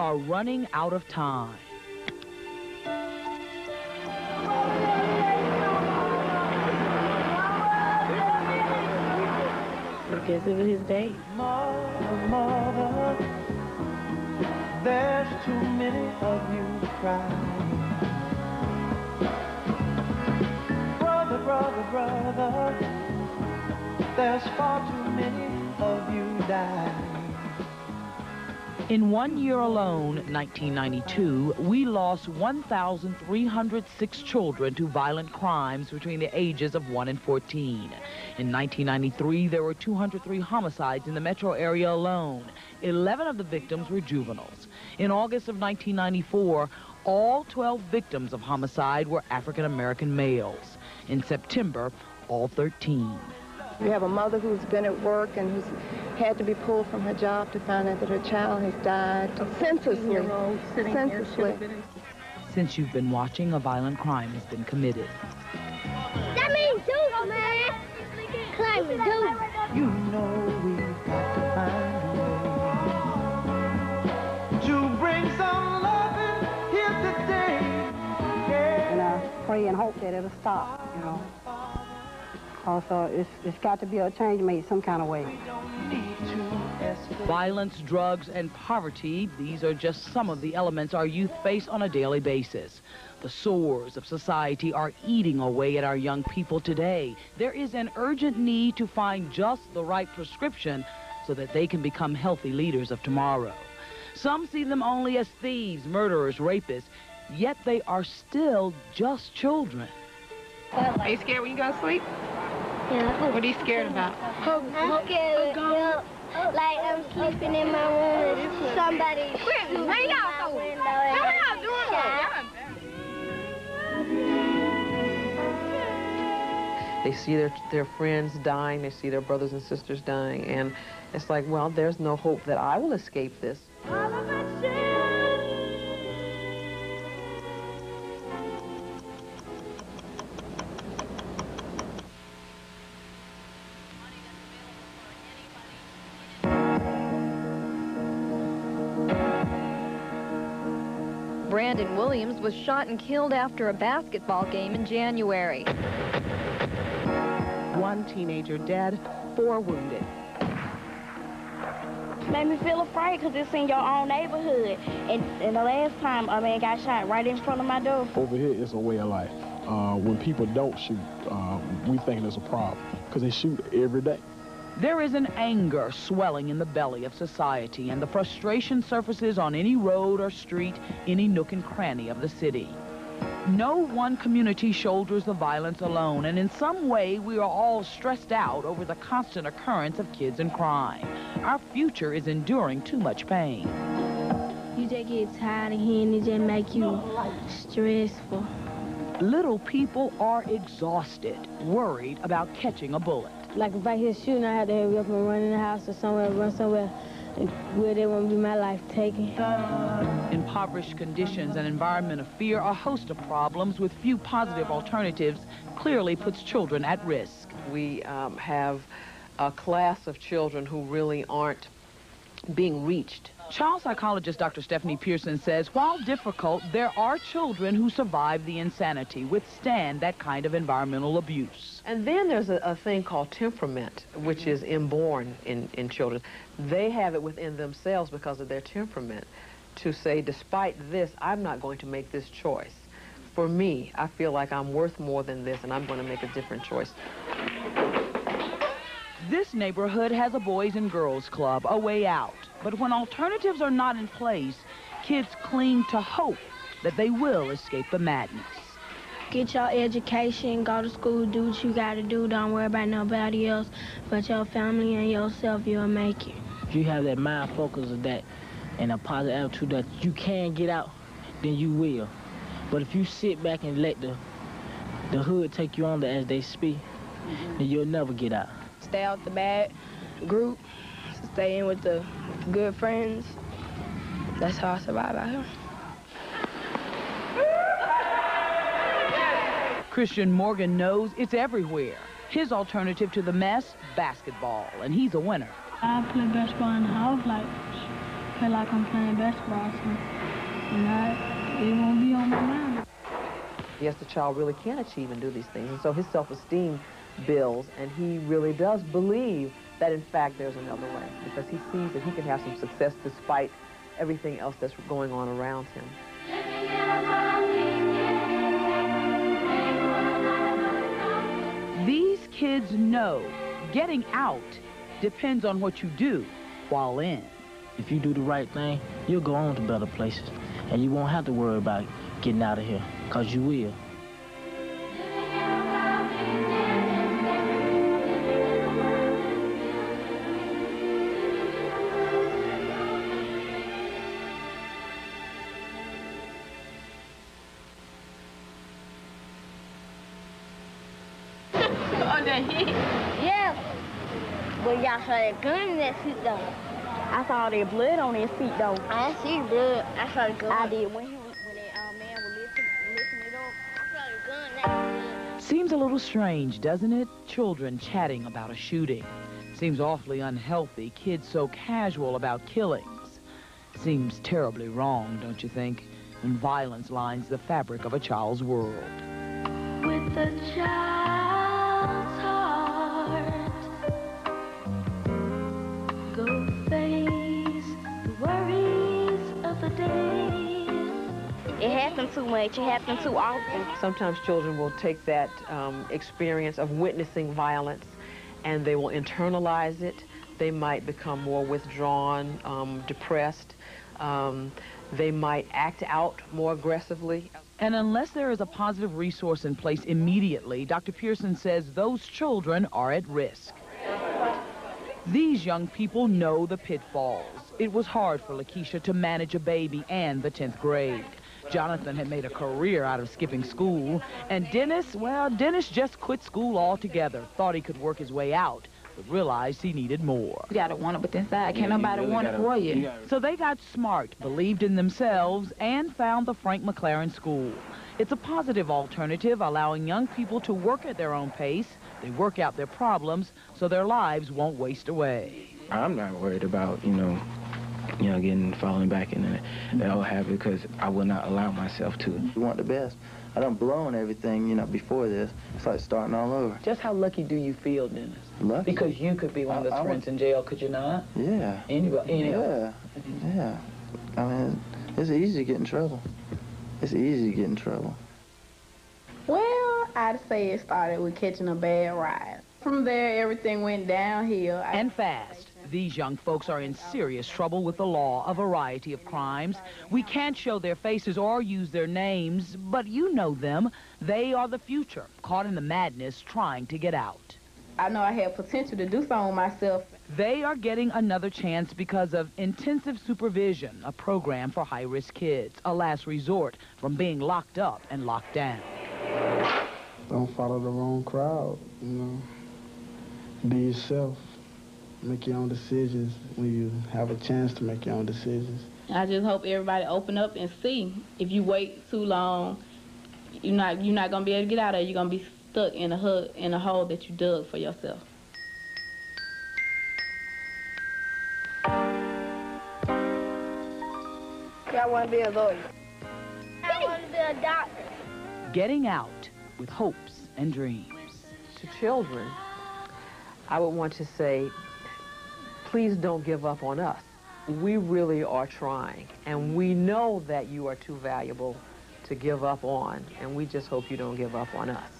are running out of time. I guess it was his day. Mother, there's too many of you crying. Brother, brother, brother, there's far too many of you dying. In 1 year alone, 1992, we lost 1,306 children to violent crimes between the ages of 1 and 14. In 1993, there were 203 homicides in the metro area alone. 11 of the victims were juveniles. In August of 1994, all 12 victims of homicide were African-American males. In September, all 13. You have a mother who's been at work and who's had to be pulled from her job to find out that her child has died senselessly. Since you've been watching, a violent crime has been committed. That means do, man. Climb it, do. You know we've got to find a way to bring some loving here today. Yeah. And I pray and hope that it'll stop, you know. Also, it's got to be a change made some kind of way. Violence, drugs, and poverty, these are just some of the elements our youth face on a daily basis. The sores of society are eating away at our young people today. There is an urgent need to find just the right prescription so that they can become healthy leaders of tomorrow. Some see them only as thieves, murderers, rapists, yet they are still just children. Are you scared when you go to sleep? Yeah. What are you scared about? I'm scared. Like I'm sleeping in my room and somebody shooting my window and They see their friends dying, they see their brothers and sisters dying, and it's like, well, there's no hope that I will escape this. Brandon Williams was shot and killed after a basketball game in January. 1 teenager dead, 4 wounded. Made me feel afraid because it's in your own neighborhood. And the last time a man got shot right in front of my door. Over here, it's a way of life. When people don't shoot, we think there's a problem because they shoot every day. There is an anger swelling in the belly of society, and the frustration surfaces on any road or street, any nook and cranny of the city. No one community shoulders the violence alone, and in some way we are all stressed out over the constant occurrence of kids and crime. Our future is enduring too much pain. You just get tired of hearing it, just make you stressful. Little people are exhausted, worried about catching a bullet. Like if I hear shooting, I have to hurry up and run in the house or somewhere, run somewhere where they won't be my life taken. Impoverished conditions and environment of fear, a host of problems with few positive alternatives, clearly puts children at risk. We have a class of children who really aren't being reached. Child psychologist Dr. Stephanie Pearson says while difficult, there are children who survive the insanity, withstand that kind of environmental abuse. And then there's a thing called temperament, which is inborn in children. They have it within themselves because of their temperament to say, despite this, I'm not going to make this choice. For me, I feel like I'm worth more than this, and I'm going to make a different choice. This neighborhood has a Boys and Girls Club, a way out. But when alternatives are not in place, kids cling to hope that they will escape the madness. Get your education, go to school, do what you got to do. Don't worry about nobody else but your family and yourself. You'll make it. If you have that mind focus of that and a positive attitude that you can get out, then you will. But if you sit back and let the hood take you under as they speak, then you'll never get out. Stay out the bad group, stay in with the good friends. That's how I survive out here. Christian Morgan knows it's everywhere. His alternative to the mess, basketball, and he's a winner. I play basketball in the house, like feel like I'm playing basketball, so it won't be on my mind. Yes, the child really can achieve and do these things, and so his self-esteem builds, and he really does believe that, in fact, there's another way, because he sees that he can have some success despite everything else that's going on around him. These kids know getting out depends on what you do while in. If you do the right thing, you'll go on to better places, and you won't have to worry about getting out of here, because you will. Yeah. But y'all saw that gun in that seat, though. I saw that blood on his feet, though. I didn't see blood. I saw the gun. I did. When that man was lifting it up. I saw the gun. That Seems a little strange, doesn't it? Children chatting about a shooting. Seems awfully unhealthy, kids so casual about killings. Seems terribly wrong, don't you think, when violence lines the fabric of a child's world. With a child's heart, go face the worries of the day. It happens too much. It happens too often. Sometimes children will take that experience of witnessing violence and they will internalize it. They might become more withdrawn, depressed. They might act out more aggressively. And unless there is a positive resource in place immediately, Dr. Pearson says those children are at risk. These young people know the pitfalls. It was hard for Lakeisha to manage a baby and the 10th grade. Jonathan had made a career out of skipping school. And Dennis, well, Dennis just quit school altogether, thought he could work his way out, but realized he needed more. You gotta want it with inside. Can't nobody really want it for you. So they got smart, believed in themselves, and found the Frank McLaren School. It's a positive alternative, allowing young people to work at their own pace. They work out their problems so their lives won't waste away. I'm not worried about, falling back in that old habit, because I will not allow myself to. We want the best. I done blown everything, before this. It's like starting all over. Just how lucky do you feel, Dennis? Lucky? Because you could be one of those friends in jail, could you not? Yeah. Anybody? Yeah. I mean, it's easy to get in trouble. It's easy to get in trouble. Well, I'd say it started with catching a bad ride. From there, everything went downhill. And fast. These young folks are in serious trouble with the law, a variety of crimes. We can't show their faces or use their names, but you know them. They are the future, caught in the madness, trying to get out. I know I have potential to do something myself. They are getting another chance because of intensive supervision, a program for high-risk kids, a last resort from being locked up and locked down. Don't follow the wrong crowd, Be yourself. Make your own decisions when you have a chance to make your own decisions. I just hope everybody open up and see. If you wait too long, you're not gonna be able to get out of it. You're gonna be stuck in a hole that you dug for yourself. I want to be a lawyer. I want to be a doctor. Getting out with hopes and dreams. To children, I would want to say, please don't give up on us. We really are trying, and we know that you are too valuable to give up on, and we just hope you don't give up on us.